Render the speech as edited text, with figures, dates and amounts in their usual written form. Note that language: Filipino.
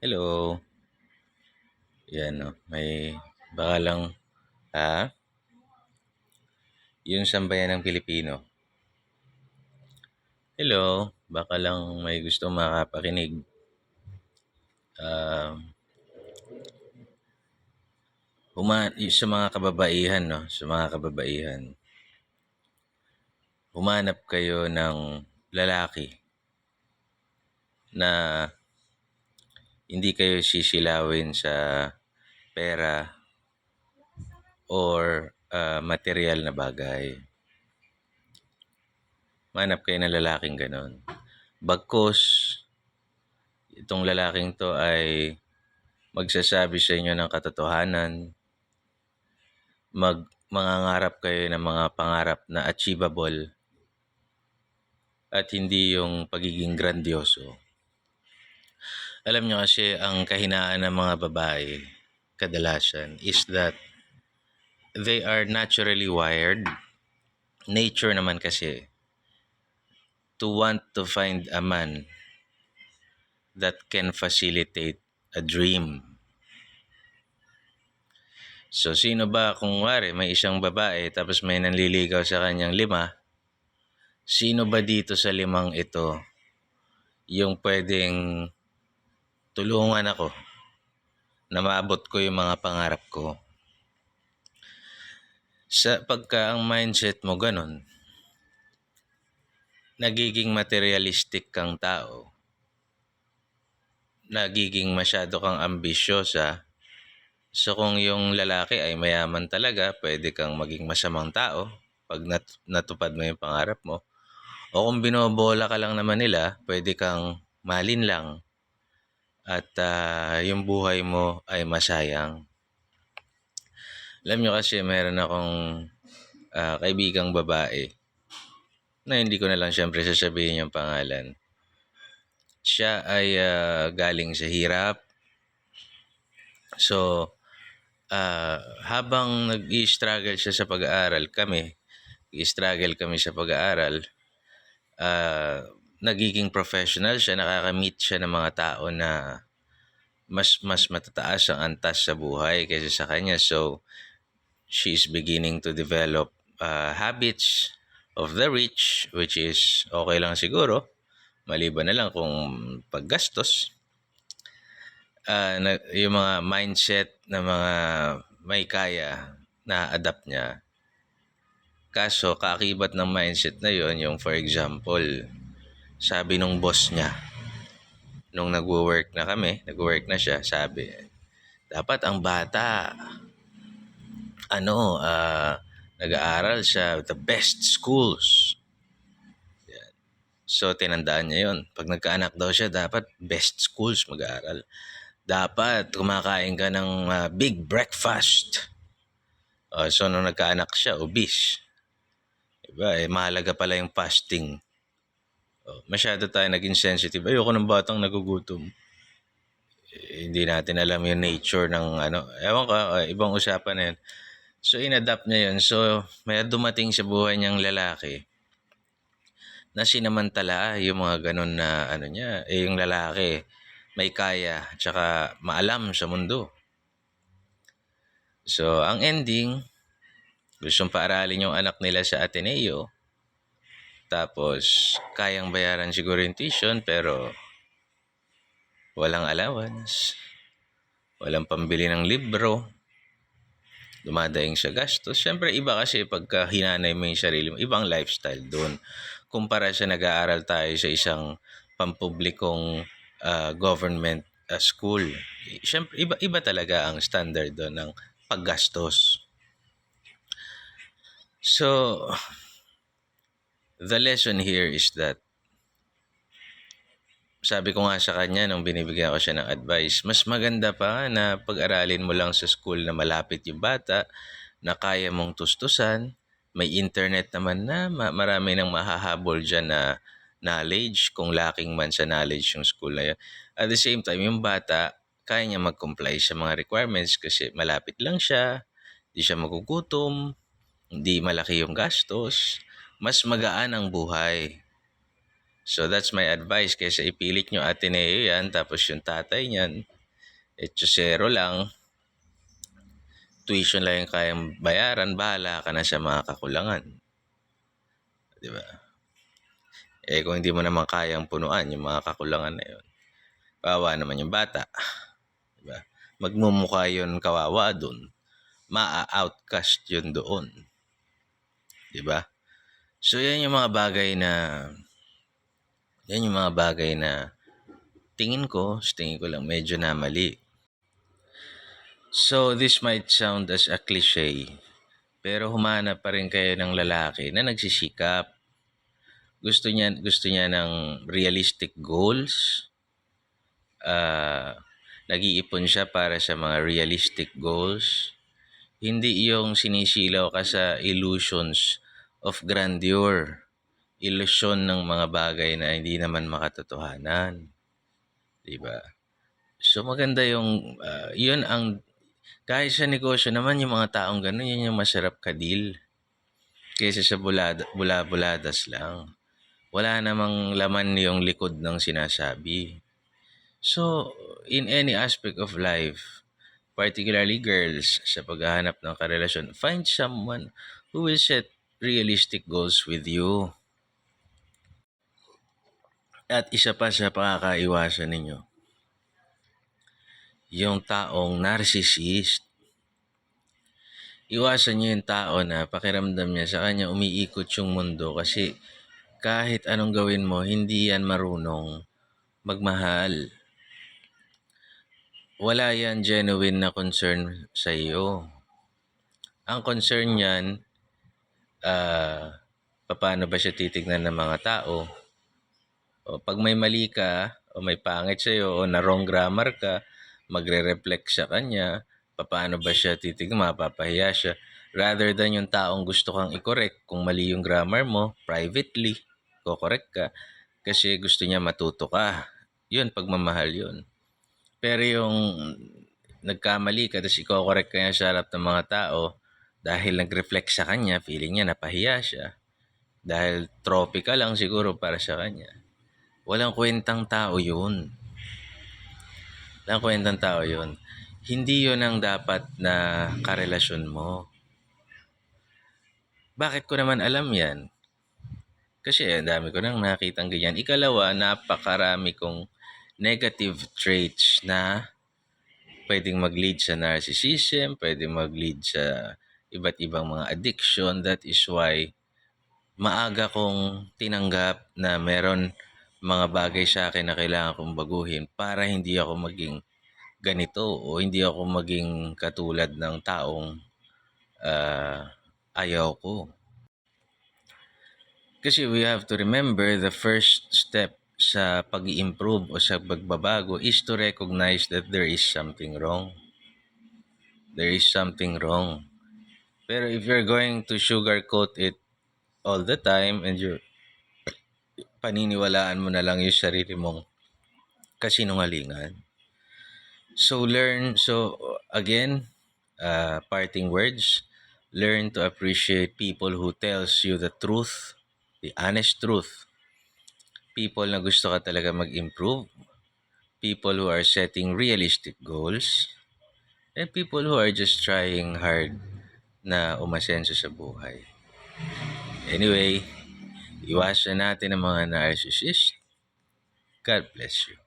Hello, 'yan 'no, may baka lang yung sambayan ng Pilipino. Hello, baka lang may gustong makapakinig. Ah, sa mga kababaihan 'no, sa mga kababaihan, humanap kayo ng lalaki na hindi kayo sisilawin sa pera or materyal na bagay. Humanap kayo ng lalaking gano'n. Bagkus itong lalaking 'to ay magsasabi sa inyo ng katotohanan, mangangarap kayo ng mga pangarap na achievable at hindi yung pagiging grandioso. Alam niyo kasi ang kahinaan ng mga babae kadalasan is that they are naturally wired. Nature naman kasi to want to find a man that can facilitate a dream. So sino ba kung wari may isang babae tapos may nanliligaw sa kanyang 5, sino ba dito sa 5 ito yung pwedeng tulungan ako na maabot ko yung mga pangarap ko? Pagka ang mindset mo ganun, nagiging materialistic kang tao, nagiging masyado kang ambisyosa. So kung yung lalaki ay mayaman talaga, pwede kang maging masamang tao pag natupad mo yung pangarap mo. O kung binobola ka lang naman nila, pwede kang malinlang at yung buhay mo ay masayang. Alam nyo kasi meron akong kaibigang babae na hindi ko na lang siyempre sasabihin yung pangalan. Siya ay galing sa hirap. So, habang nag-i-struggle siya sa pag-aaral, nag-i-struggle kami sa pag-aaral, nagiging professional siya, nakaka-meet siya ng mga tao na mas matataas ang antas sa buhay kaysa sa kanya. So, she's beginning to develop habits of the rich, which is okay lang siguro, maliban na lang kung paggastos. Yung mga mindset na mga may kaya na adapt niya. Kaso, kaakibat ng mindset na yon yung for example, sabi nung boss niya, nung nagwo-work na siya, sabi, dapat ang bata, nag-aaral sa the best schools. So, tinandaan niya yun. Pag nagkaanak daw siya, dapat best schools mag-aaral. Dapat kumakain ka ng big breakfast. So, nung nagkaanak siya, obese. Diba? Mahalaga pala yung fasting. Masyado tayo naging sensitive. Ayoko ng batang nagugutom. Hindi natin alam yung nature ng ewan ko, ibang usapan na yun. So, inadapt niya yun. So, may dumating sa buhay niyang lalaki na sinamantala yung mga ganun na niya. Yung lalaki may kaya tsaka maalam sa mundo. So, ang ending, gustong paaralin yung anak nila sa Ateneo. Tapos, kayang bayaran siguro yung tuition pero walang allowance. Walang pambili ng libro. Dumadaing sa gastos. Siyempre, iba kasi pagka hinanay mo yung sarili mo, ibang lifestyle doon. Kumpara sa nag-aaral tayo sa isang pampublikong government school. Siyempre, iba talaga ang standard doon ng paggastos. So, the lesson here is that, sabi ko nga sa kanya nung binibigyan ko siya ng advice, mas maganda pa na pag-aralin mo lang sa school na malapit yung bata, na kaya mong tustusan, may internet naman na marami nang mahahabol dyan na knowledge, kung lacking man sa knowledge yung school na yun. At the same time, yung bata, kaya niya mag-comply sa mga requirements kasi malapit lang siya, hindi siya magugutom, hindi malaki yung gastos, mas magaan ang buhay. So that's my advice, kaysa ipilit nyo Ateneo yan tapos yung tatay niyan Etchosero lang, tuition lang yung kayang bayaran, bahala ka na sa mga kakulangan. Di ba? Kung hindi mo naman kayang punuan yung mga kakulangan na yun, kawawa naman yung bata. Di ba? Magmumukha yun kawawa dun. Maa-outcast yun doon. Di ba? So, yan yung mga bagay na tingin ko lang medyo na mali. So, this might sound as a cliche, pero humanap pa rin kayo ng lalaki na nagsisikap. Gusto niya ng realistic goals. Nag-iipon siya para sa mga realistic goals. Hindi yung sinisilaw ka sa illusions of grandeur. Illusion ng mga bagay na hindi naman makatotohanan. Diba? So maganda yung, yun ang, kahit sa negosyo naman yung mga taong gano'n, yun yung masarap ka-deal. Kaysa sa bula-buladas lang. Wala namang laman yung likod ng sinasabi. So, in any aspect of life, particularly girls, sa paghahanap ng karelasyon, find someone who will set realistic goals with you. At isa pa sa pakakaiwasan ninyo, yung taong narcissist. Iwasan nyo yung tao na pakiramdam niya sa kanya umiikot yung mundo kasi kahit anong gawin mo, hindi yan marunong magmahal. Wala yan genuine na concern sa iyo. Ang concern niyan, paano ba siya titignan ng mga tao? O pag may mali ka, o may pangit sa'yo, o na wrong grammar ka, magre-reflect sa kanya, paano ba siya titignan, mapapahiya siya. Rather than yung taong gusto kang i-correct, kung mali yung grammar mo, privately, ko-correct ka, kasi gusto niya matuto ka. Yun, pagmamahal yun. Pero yung nagkamali ka, tapos i-correct ka niya sa harap ng mga tao, dahil nag-reflect sa kanya, feeling niya napahiya siya. Dahil trophy ka lang siguro para sa kanya. Walang kwentang tao yun. Hindi yun ang dapat na karelasyon mo. Bakit ko naman alam yan? Kasi ang dami ko nang nakitang ganyan. Ikalawa, napakarami kong negative traits na pwedeng mag-lead sa narcissism, pwedeng mag-lead sa iba't ibang mga addiction. That is why maaga kong tinanggap na meron mga bagay sa akin na kailangan kong baguhin para hindi ako maging ganito o hindi ako maging katulad ng taong ayaw ko. Kasi we have to remember the first step sa pag-i-improve o sa pagbabago is to recognize that there is something wrong. There is something wrong. Pero if you're going to sugarcoat it all the time and you're paniniwalaan mo na lang yung sarili mong kasinungalingan. So again, parting words, learn to appreciate people who tells you the truth, the honest truth. People na gusto ka talaga mag-improve, people who are setting realistic goals, and people who are just trying hard na umasenso sa buhay. Anyway, iwasan natin ang mga narcissist. God bless you.